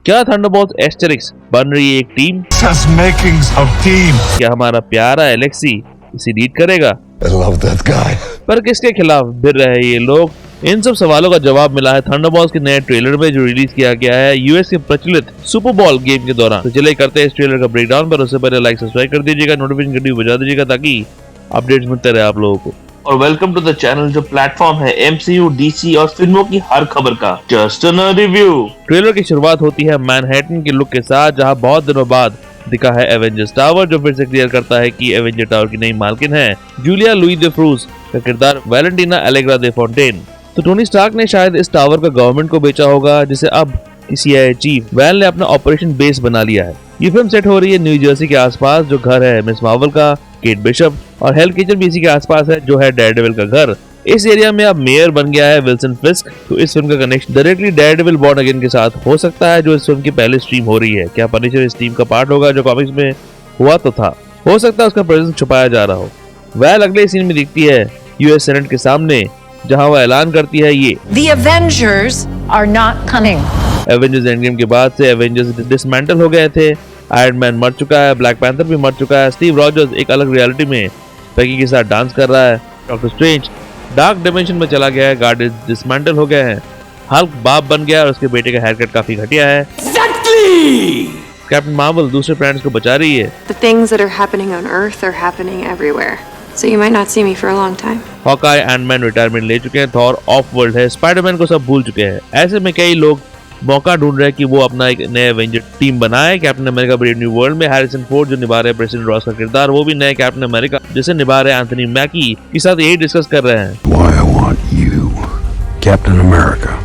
क्या Thunderbolts asterisk बन रही है एक टीम? क्या हमारा प्यारा एलेक्सी इसे लीड करेगा? I love that guy. पर किसके खिलाफ भिड़ रहे हैं ये लोग? इन सब सवालों का जवाब मिला है थंडरबोल्ट्स के नए ट्रेलर में जो रिलीज किया गया है यूएस के प्रचलित सुपर बॉल गेम के दौरान। तो चलिए करते हैं इस ट्रेलर का ब्रेकडाउन, पर उससे पहले लाइक सब्सक्राइब कर दीजिएगा, नोटिफिकेशन घंटी बजा दीजिएगा ताकि अपडेट्स मिलते रहे आप लोगों को। और वेलकम टू द चैनल जो प्लेटफॉर्म है एमसीयू, डीसी और फिल्मों की हर खबर का जस्ट अ रिव्यू। ट्रेलर की शुरुआत होती है मैनहट्टन के लुक के साथ, जहां बहुत दिनों बाद दिखा है एवेंजर्स टावर, जो फिर से क्लियर करता है कि एवेंजर टावर की नई मालकिन है जूलिया लुई दे फ्रूज का किरदार वैलेंटीना एलेग्रा दे फोंटेन। तो टोनी स्टार्क ने शायद इस टावर का गवर्नमेंट को बेचा होगा, जिसे अब CIA चीफ वैल ने अपना ऑपरेशन बेस बना लिया है। ये फिल्म सेट हो रही है न्यू जर्सी के आसपास, जो घर है मिस मार्वल का, केट बिशप, और हेल किचन भी इसी के आसपास है, जो है डेयरडेविल का घर। इस एरिया में अब मेयर बन गया है विल्सन फिस्क। तो इस फिल्म का connection directly Daredevil born again के साथ हो सकता है, जो इस फिल्म की पहली स्ट्रीम हो रही है। क्या पनिशर इस टीम का पार्ट होगा जो कॉमिक्स में हुआ तो था? हो सकता है उसका प्रेजेंस छुपाया जा रहा हो। वैल अगले सीन में दिखती है यूएस सेनेट के सामने, जहां वो ऐलान करती है ये The Avengers are not coming. Avengers Endgame के बाद से एवेंजर्स डिसमेंटल हो गए थे। आयरन मैन मर चुका है, ब्लैक पैंथर भी मर चुका है, स्टीव रॉजर्स एक अलग रियलिटी में पैगी के साथ डांस कर रहा है, डॉक्टर स्ट्रेंज डार्क डायमेंशन में चला गया है, गार्डियंस डिसमेंटल हो गए हैं, हल्क बाप बन गया और उसके बेटे का हेयरकट काफी घटिया है। कैप्टन मार्वल दूसरे प्लैनेट्स को बचा रही है। The things that are happening on Earth are happening everywhere. So you might not see me for a long time. Hawkeye Antman retirement ले चुके हैं, थॉर ऑफ वर्ल्ड है, स्पाइडरमैन को सब भूल चुके हैं। ऐसे में कई लोग मौका ढूंढ रहे हैं कि वो अपना एक नए एवेंजर टीम बनाए। Captain America brave new world में हैरिसन फोर्ड जो निभा रहे हैं प्रेसिडेंट रॉस का किरदार, वो भी नए कैप्टन अमेरिका जिसे निभा रहे हैं एंथनी मैकी के साथ यही डिस्कस कर रहे हैं। Why I want you, Captain America,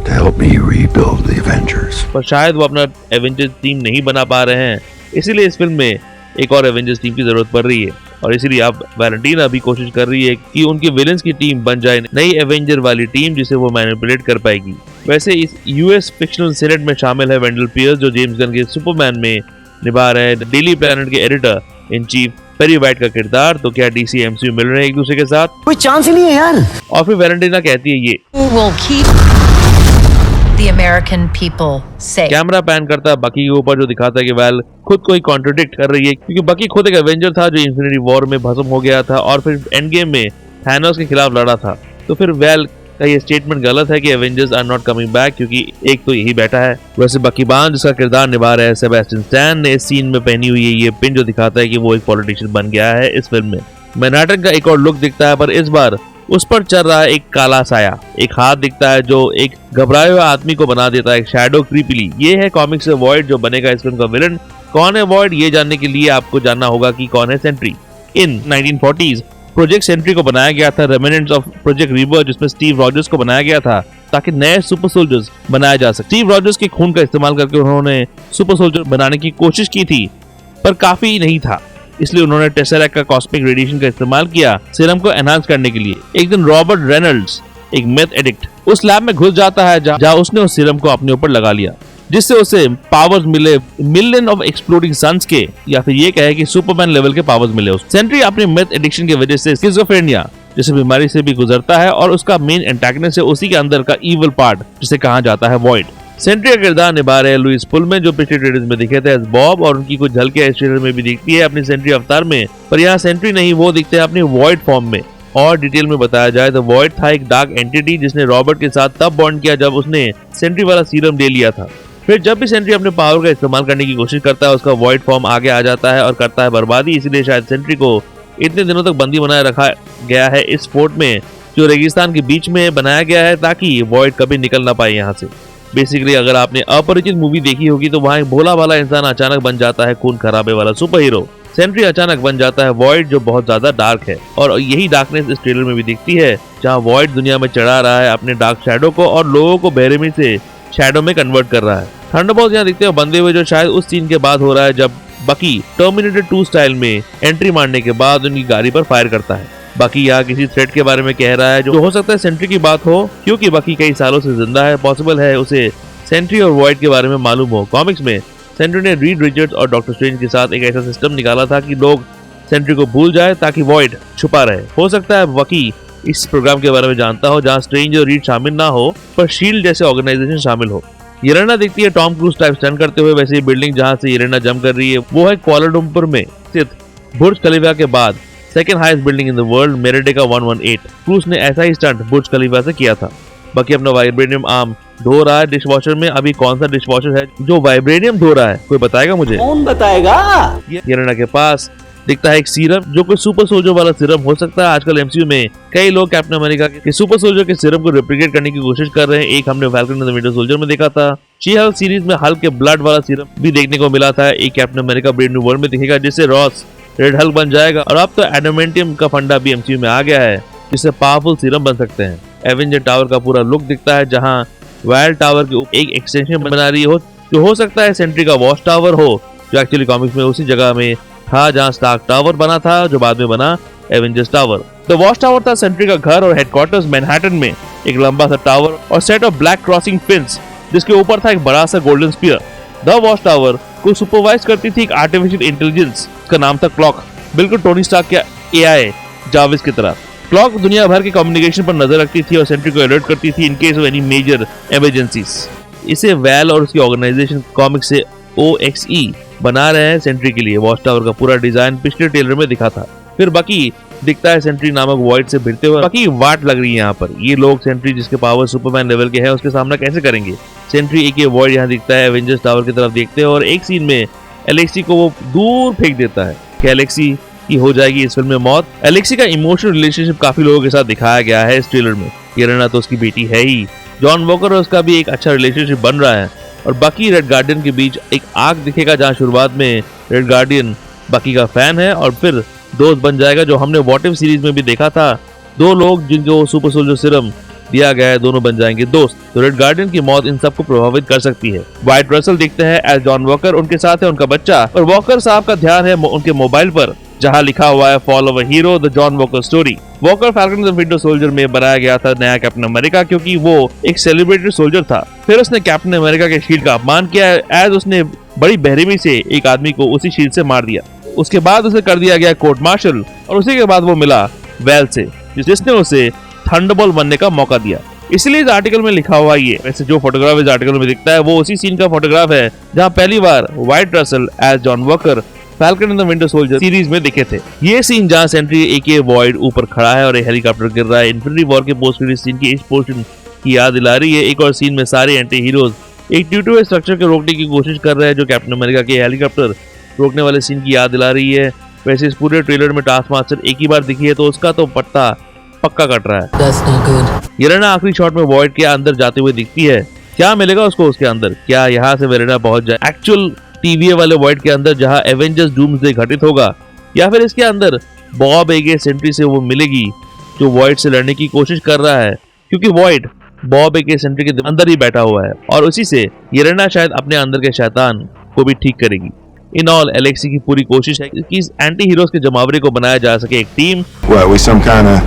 to help me rebuild the Avengers. पर शायद वो अपना एवेंजर्स टीम नहीं बना पा रहे हैं, इसीलिए इस फिल्म में एक और एवेंजर्स टीम की जरूरत पड़ रही है। और इसीलिए अब वैलेंटीना भी कोशिश कर रही है कि उनके विलेंस की टीम बन जाए नई एवेंजर वाली टीम, जिसे वो मैनिपुलेट कर पाएगी। वैसे इस यूएस फिक्शनल सेनेट में शामिल है वेंडल पियर्स, जो जेम्स गन के सुपरमैन में निभा रहे हैं डेली प्लैनेट के editor in chief Perry White का किरदार। तो क्या डीसी एमसीयू मिल रहे हैं एक दूसरे के साथ? कोई चांस ही नहीं है यार। और फिर वैलेंटीना कहती है ये Who will keep the American people safe? Camera pan करता है बकी के ऊपर, जो दिखाता है कि वैल खुद को ही कॉन्ट्रडिक्ट कर रही है, क्योंकि बकी खुद एक एवेंजर था जो इन्फिनिटी वॉर में भस्म हो गया था और फिर एंड गेम में थैनोस के खिलाफ लड़ा था। तो फिर वैल का ये स्टेटमेंट गलत है कि Avengers are not coming back, क्योंकि एक तो यही बैठा है। वैसे बकी बान जिसका किरदार निभा रहे हैं सेबेस्टियन स्टैन ने इस सीन में पहनी हुई है ये पिन, जो दिखाता है कि वो एक पॉलिटिशियन बन गया है इस फिल्म में। मैनहट्टन का एक और लुक दिखता है, पर इस बार उस पर चल रहा है एक काला साया। एक हाथ दिखता है जो एक घबराए हुए आदमी को बना देता है, एक शैडो क्रीपीली। ये है कॉमिक्स से वॉइड जो बनेगा इस फिल्म का विलन। कौन है वॉइड, ये जानने के लिए आपको जानना होगा कि कौन है सेंट्री। इन 1940s प्रोजेक्ट सेंट्री को बनाया गया था रेमिनेंट्स ऑफ प्रोजेक्ट रीबर्थ, जिसमें स्टीव रॉजर्स को बनाया गया था ताकि नए सुपर सोल्जर्स बनाया जा सके। स्टीव रॉजर्स के खून का इस्तेमाल करके उन्होंने सुपर सोल्जर बनाने की कोशिश की थी, पर काफी नहीं था, इसलिए उन्होंने टेसरेक्ट का कॉस्मिक रेडिएशन का इस्तेमाल किया सीरम को एनहांस करने के लिए। एक दिन रॉबर्ट रेनल्ड्स, एक मेथ एडिक्ट, उस लैब में घुस जाता है जहां उसने उस सीरम को अपने ऊपर लगा लिया, जिससे उसे पावर्स मिले मिलियन ऑफ एक्सप्लोडिंग सन्स के, या फिर ये कहे कि सुपरमैन लेवल के पावर्स मिले उसे। सेंट्री अपने मेथ एडिक्शन की वजह से स्किज़ोफ्रेनिया जैसे बीमारी से भी गुजरता है, और उसका मेन एंटागनिस्ट है उसी के अंदर का इविल पार्ट, जिसे कहा जाता है वॉइड। सेंट्री का किरदार निभा रहे हैं लुइस पुलमैन, जो पिछले ट्रेलर्स में दिखे थे एज बॉब, और उनकी कुछ झलकियां इस ट्रेलर में भी दिखती है अपनी सेंट्री अवतार में। पर यहाँ सेंट्री नहीं, वो दिखते हैं अपनी वॉइड फॉर्म में। और डिटेल में बताया जाए तो वॉइड था एक डार्क एंटिटी जिसने रॉबर्ट के साथ तब बॉन्ड किया जब उसने सेंट्री वाला सीरम ले लिया था। फिर जब भी सेंट्री अपने पावर का इस्तेमाल करने की कोशिश करता है, उसका वॉइड फॉर्म आगे आ जाता है और करता है बर्बादी। इसलिए शायद सेंट्री को इतने दिनों तक बंदी बनाए रखा गया है इस फोर्ट में, जो रेगिस्तान के बीच में बनाया गया है, ताकि वॉइड कभी निकल ना पाए यहाँ से। बेसिकली अगर आपने अपरिचित मूवी देखी होगी तो वहाँ एक भोला भाला इंसान अचानक बन जाता है खून खराबे वाला सुपर हीरो। सेंट्री अचानक बन जाता है वॉइड, जो बहुत ज्यादा डार्क है, और यही डार्कनेस इस ट्रेलर में भी दिखती है, जहाँ वॉइड दुनिया में चढ़ा रहा है अपने डार्क शैडो को और लोगों को बेरहमी से शैडो में कन्वर्ट कर रहा है। थंडरबोल्ट्स यहाँ दिखते हैं बंधे हुए, जो शायद उस सीन के बाद हो रहा है जब बकी टर्मिनेटर 2 स्टाइल में एंट्री मारने के बाद उनकी गाड़ी पर फायर करता है। बाकी यहाँ किसी थ्रेट के बारे में कह रहा है, जो हो सकता है सेंट्री की बात हो, क्योंकि बाकी कई सालों से जिंदा है। पॉसिबल है उसे सेंट्री और वॉइड के बारे में मालूम हो। कॉमिक्स में सेंट्री ने रीड रिचर्ड्स और डॉक्टर स्ट्रेंज के साथ एक ऐसा सिस्टम निकाला था कि लोग सेंट्री को भूल जाए ताकि वॉइड छुपा रहे। हो सकता है वकी इस प्रोग्राम के बारे में जानता हो जहां स्ट्रेंज और रीड शामिल ना हो, पर शील्ड जैसे ऑर्गेनाइजेशन शामिल हो। येलेना दिखती है टॉम क्रूज टाइप स्टंट करते हुए। वैसे ही बिल्डिंग जहां से येलेना जंप कर रही है वो है कुआलालंपुर में स्थित बुर्ज खलीफा के बाद second highest building in the world, Merdeka 118। Cruise ने ऐसा ही स्टंट बुर्ज खलीफा से किया था। बाकी अपना वाइब्रेनियम आर्म धो रहा है डिशवॉशर में। अभी कौन सा डिशवॉशर है जो वाइब्रेनियम धो रहा है, कोई बताएगा मुझे? कौन बताएगा? येलेना के पास दिखता है एक सीरम जो कोई सुपर सोल्जर वाला सीरम हो सकता है। आजकल एमसीयू में कई लोग कैप्टन अमेरिका के सुपर सोल्जर के सीरम को रेप्लिकेट करने की कोशिश कर रहे हैं। एक हमने falcon and the Winter soldier में देखा था। शी हल्क सीरीज में हल्क के ब्लड वाला सीरम भी देखने को मिला था। एक captain America brave new world में दिखेगा जिससे रॉस रेड हल्क बन जाएगा। और अब तो एडामेंटियम का फंडा भी एमसीयू में आ गया है जिससे पावरफुल सीरम बन सकते हैं। एवेंजर टावर का पूरा लुक दिखता है जहां वायर टावर के एक एक्सटेंशन बना रही हो जो हो सकता है सेंट्री का वॉच टावर हो, जो एक्चुअली कॉमिक्स में उसी जगह में था जहां स्टार्क टावर बना था जो बाद में बना Avengers tower. The watch tower था सेंट्री का घर और हेडक्वार्टर्स मैनहट्टन में एक लंबा सा टावर और set of black crossing pins जिसके ऊपर था एक बड़ा सा golden spear. The watch tower को सुपरवाइज करती थी एक आर्टिफिशियल इंटेलिजेंस, का नाम था क्लॉक, बिल्कुल टोनी स्टार्क के एआई जाविस की तरह। क्लॉक दुनिया भर के कम्युनिकेशन पर नजर रखती थी और सेंट्री को अलर्ट करती थी in case of any major emergencies. इसे वैल और उसकी ऑर्गेनाइजेशन कॉमिक से OXE बना रहे हैं सेंट्री के लिए। वॉच टावर का पूरा डिजाइन पिछले ट्रेलर में दिखा था। फिर बाकी दिखता है सेंट्री नामक वॉइड से भिड़ते हुए। बाकी वाट लग रही है यहाँ पर। ये लोग सेंट्री जिसके पावर सुपरमैन लेवल के हैं उसके सामना कैसे करेंगे? सेंट्री एक वॉइड यहाँ दिखता है एवेंजर्स टावर की तरफ देखते हैं और एक सीन में एलेक्सी को वो दूर फेंक देता है कि एलेक्सी की हो जाएगी इस फिल्म में मौत। एलेक्सी का इमोशनल रिलेशनशिप काफी लोगों के साथ दिखाया गया है इस ट्रेलर में। येलेना तो उसकी बेटी है ही। जॉन वॉकर और उसका भी एक अच्छा रिलेशनशिप बन रहा है। और बकी रेड गार्डियन के बीच एक आर्क दिखेगा जहां शुरुआत में रेड गार्डियन बकी का फैन है और फिर दोस्त बन जाएगा, जो हमने व्हाट इफ सीरीज में भी देखा था। दो लोग जिनको सुपर सोल्जर सीरम दिया गया है दोनों बन जाएंगे दोस्त। तो रेड गार्डियन की मौत इन सबको प्रभावित कर सकती है। वाइट रसल दिखते हैं एज जॉन वॉकर, उनके साथ है उनका बच्चा और वॉकर साहब का ध्यान है उनके मोबाइल पर जहां लिखा हुआ है fall of a hero the John walker story. Walker falcon the Winter soldier में बनाया गया था नया कैप्टन अमेरिका क्योंकि वो एक सेलिब्रेटेड सोल्जर था। फिर उसने कैप्टन अमेरिका के शील्ड का अपमान किया एज उसने बड़ी बेरहमी से एक आदमी को उसी शील्ड से मार दिया। उसके बाद उसे कर दिया गया कोर्ट मार्शल और उसी के बाद वो मिला वेल से जिसने उसे थंडरबोल्ट बनने का मौका दिया। इसलिए इस आर्टिकल में लिखा हुआ ये। वैसे जो फोटोग्राफ इस आर्टिकल में दिखता है वो उसी सीन का फोटोग्राफ है जहां पहली बार Wyatt Russell as John Walker Falcon and the Winter Soldier series में दिखे थे। ये सीन जहां सेंट्री एके वॉइड ऊपर खड़ा है और एक हेलीकॉप्टर गिर रहा है इन्फिनिटी वॉर के पोस्ट क्रेडिट सीन की इस पोर्शन की याद दिला रही है। एक और सीन में सारे एंटी हीरोज एक ट्यूटोरियल स्ट्रक्चर को रोकने की कोशिश कर रहे हैं जो कैप्टन अमेरिका के हेलीकॉप्टर रोकने वाले सीन की याद दिला रही है। वैसे इस पूरे ट्रेलर में टास्क मास्टर एक ही बार दिखी है तो उसका तो पट्टा पक्का कट रहा है। येलेना आखिरी शॉट में वॉइड के अंदर जाते हुए दिखती है। क्या मिलेगा उसको उसके अंदर? क्या यहाँ से येलेना पहुंच जाए एक्चुअल TVA वाले वॉइड के अंदर जहां एवेंजर्स डूम्सडे घटित होगा, या फिर इसके अंदर बॉब एगे सेंट्री से वो मिलेगी जो वॉइड से लड़ने की कोशिश कर रहा है क्योंकि वॉइड बॉब एगे सेंट्री के अंदर ही बैठा हुआ है और उसी से येलेना शायद अपने अंदर के शैतान को भी ठीक करेगी। इन ऑल एलेक्सी की पूरी कोशिश है कि इस एंटी हीरोज के जमावड़े को बनाया जा सके एक team. What, we some kind of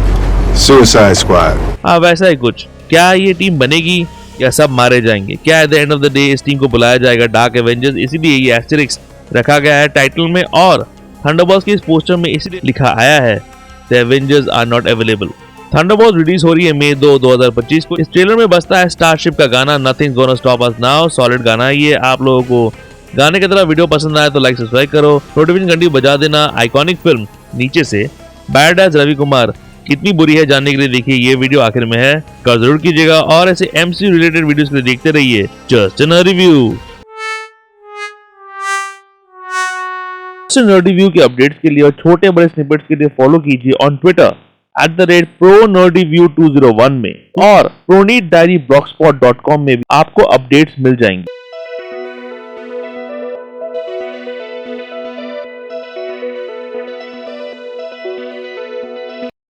suicide squad? हाँ वैसा ही कुछ। क्या ये टीम बनेगी या सब मारे जाएंगे? क्या at the end of the day इस टीम को बुलाया जाएगा डार्क एवेंजर्स? इसीलिए ये एस्टेरिक्स रखा गया है टाइटल में और थंडरबोल्ट्स के इस पोस्टर में इसलिए लिखा आया है the Avengers are not available. Thunderbolts release हो रही है मई 2, 2025 को। इस ट्रेलर में बजता है स्टारशिप का गाना nothings gonna stop us now. Solid गाना है ये। आप लोगों को गाने की तरह वीडियो पसंद आए तो लाइक सब्सक्राइब करो, नोटिफिकेशन घंटी बजा देना। आइकॉनिक फिल्म नीचे से बैड एज रवि कुमार कितनी बुरी है जानने के लिए देखिए ये वीडियो आखिर में है, कर जरूर कीजिएगा और ऐसे MCU रिलेटेड वीडियोस के लिए देखते रहिए जस्ट अ रिव्यू। रिव्यू के अपडेट्स के लिए और छोटे बड़े स्निपेट्स के लिए फॉलो कीजिए ऑन ट्विटर @ProNerdyView201 में और ProNeedDiaryBlogspot.com में भी आपको अपडेट्स मिल जाएंगे।